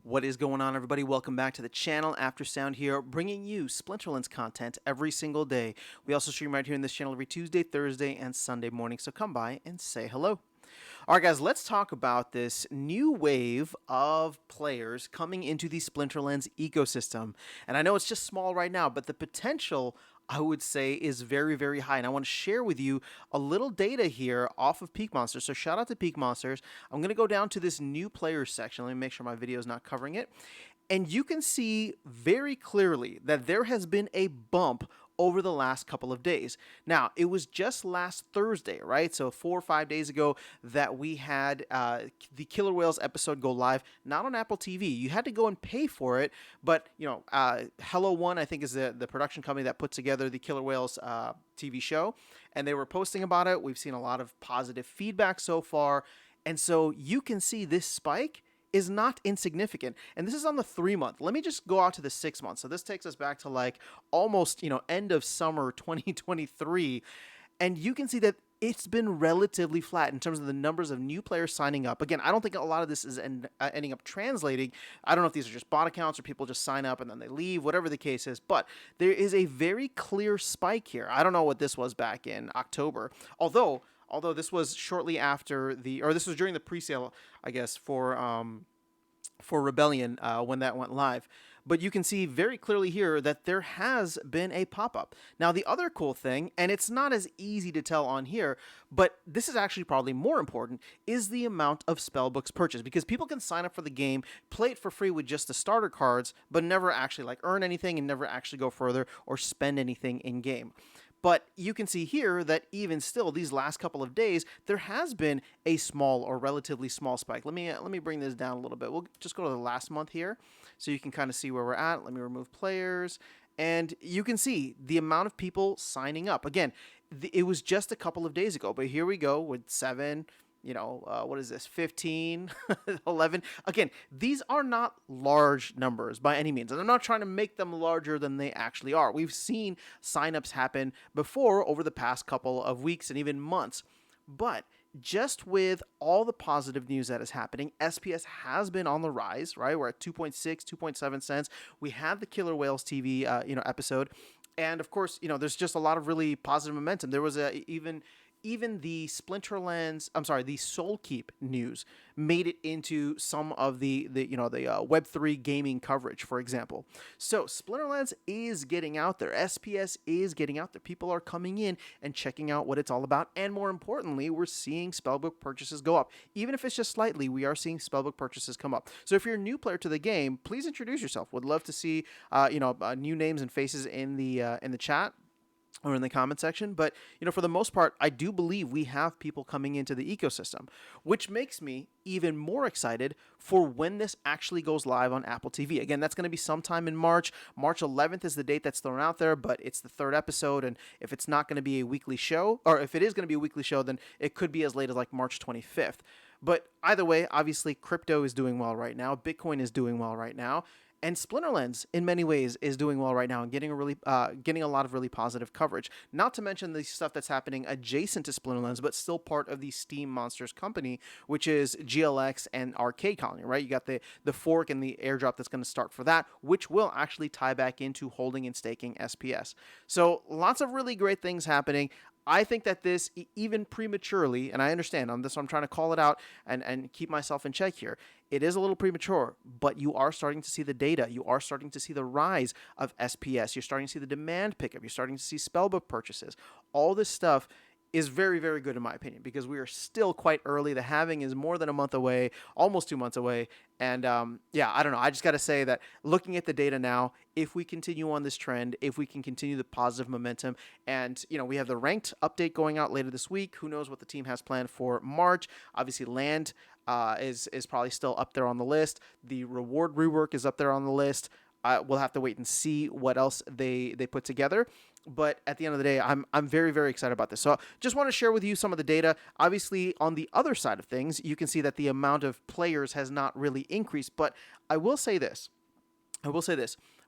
What is going on, everybody? Welcome back to the channel. After Sound here, bringing you Splinterlands content every single day. We also stream right here in this channel every Tuesday, Thursday, and Sunday morning, so come by and say hello. All right, guys, let's talk about this new wave of players coming into the Splinterlands ecosystem. And I know it's just small right now, but the potential, I would say, is very, very high. And I want to share with you a little data here off of Peak Monsters. So shout out to Peak Monsters. I'm going to go down to this new players section. Let me make sure my video is not covering it. And you can see very clearly that there has been a bump over the last couple of days. Now, it was just last Thursday, right? So 4 or 5 days ago that we had the Killer Whales episode go live, not on Apple TV. You had to go and pay for it, but, Hello One, I think, is the production company that put together the Killer Whales TV show, and they were posting about it. We've seen a lot of positive feedback so far, and so you can see this spike is not insignificant. And this is on the 3 month. Let me just go out to the 6 months. So this takes us back to like almost, end of summer 2023. And you can see that it's been relatively flat in terms of the numbers of new players signing up. Again, I don't think a lot of this is ending up translating. I don't know if these are just bot accounts or people just sign up and then they leave, whatever the case is. But there is a very clear spike here. I don't know what this was back in October. Although this was shortly after this was during the pre-sale, I guess, for Rebellion when that went live. But you can see very clearly here that there has been a pop-up. Now, the other cool thing, and it's not as easy to tell on here, but this is actually probably more important, is the amount of spellbooks purchased. Because people can sign up for the game, play it for free with just the starter cards, but never actually earn anything and never actually go further or spend anything in-game. But you can see here that even still, these last couple of days, there has been a small or relatively small spike. Let me bring this down a little bit. We'll just go to the last month here so you can kind of see where we're at. Let me remove players. And you can see the amount of people signing up. Again, it was just a couple of days ago, but here we go with 7, what is this, 15, 11. Again, these are not large numbers by any means, and I'm not trying to make them larger than they actually are. We've seen signups happen before over the past couple of weeks and even months, but just with all the positive news that is happening, SPS has been on the rise, right? We're at 2.6, 2.7 cents. We had the Killer Whales TV, episode. And of course, there's just a lot of really positive momentum. There was even the the Soul Keep news made it into some of the Web3 gaming coverage, for example. So Splinterlands is getting out there. SPS is getting out there. People are coming in and checking out what it's all about. And more importantly, we're seeing spellbook purchases go up. Even if it's just slightly, we are seeing spellbook purchases come up. So if you're a new player to the game, please introduce yourself. Would love to see new names and faces in the chat or in the comment section. But, for the most part, I do believe we have people coming into the ecosystem, which makes me even more excited for when this actually goes live on Apple TV. Again, that's going to be sometime in March. March 11th is the date that's thrown out there, but it's the 3rd episode. And if it's not going to be a weekly show, or if it is going to be a weekly show, then it could be as late as March 25th. But either way, obviously, crypto is doing well right now. Bitcoin is doing well right now. And Splinterlands, in many ways, is doing well right now and getting a lot of really positive coverage. Not to mention the stuff that's happening adjacent to Splinterlands, but still part of the Steam Monsters company, which is GLX and Arcade Colony, right? You got the fork and the airdrop that's going to start for that, which will actually tie back into holding and staking SPS. So lots of really great things happening. I think that this, even prematurely, and I understand on this, I'm trying to call it out and keep myself in check here. It is a little premature, but you are starting to see the data. You are starting to see the rise of SPS. You're starting to see the demand pickup. You're starting to see spellbook purchases. All this stuff is very, very good in my opinion, because we are still quite early. The halving is more than a month away, almost 2 months away. And I don't know. I just got to say that looking at the data now, if we continue on this trend, if we can continue the positive momentum, and we have the ranked update going out later this week. Who knows what the team has planned for March? Obviously, land is probably still up there on the list. The reward rework is up there on the list. We'll have to wait and see what else they put together. But at the end of the day, I'm very, very excited about this. So just want to share with you some of the data. Obviously, on the other side of things, you can see that the amount of players has not really increased. But I will say this.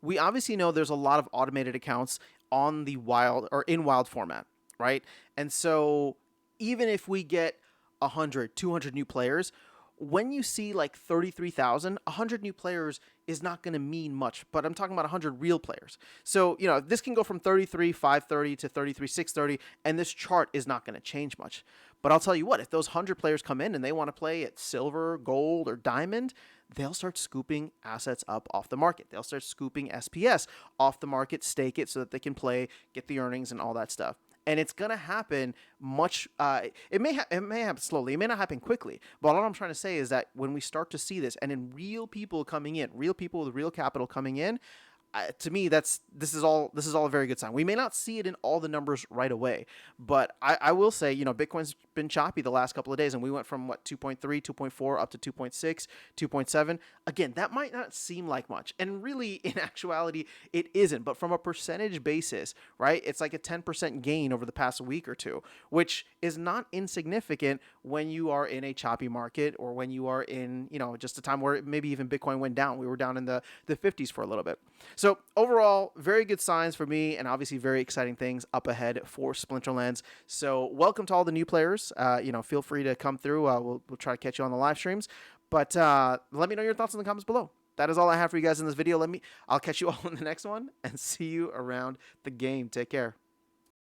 We obviously know there's a lot of automated accounts on the wild or in wild format, right? And so even if we get 100, 200 new players, when you see like 33,000, 100 new players is not going to mean much, but I'm talking about 100 real players. So, this can go from 33,530 to 33,630, and this chart is not going to change much. But I'll tell you what, if those 100 players come in and they want to play at silver, gold, or diamond, they'll start scooping assets up off the market. They'll start scooping SPS off the market, stake it so that they can play, get the earnings, and all that stuff. And it's gonna happen much. It may happen slowly. It may not happen quickly. But all I'm trying to say is that when we start to see this, and in real people coming in, real people with real capital coming in, to me, this is all a very good sign. We may not see it in all the numbers right away, but I will say, Bitcoin's been choppy the last couple of days, and we went from 2.3, 2.4 up to 2.6, 2.7. Again, that might not seem like much, and really, in actuality, it isn't. But from a percentage basis, right, it's like a 10% gain over the past week or two, which is not insignificant when you are in a choppy market, or when you are in, just a time where maybe even Bitcoin went down. We were down in the 50s for a little bit. So overall, very good signs for me, and obviously very exciting things up ahead for Splinterlands. So welcome to all the new players. Feel free to come through. We'll try to catch you on the live streams. But let me know your thoughts in the comments below. That is all I have for you guys in this video. I'll catch you all in the next one, and see you around the game. Take care.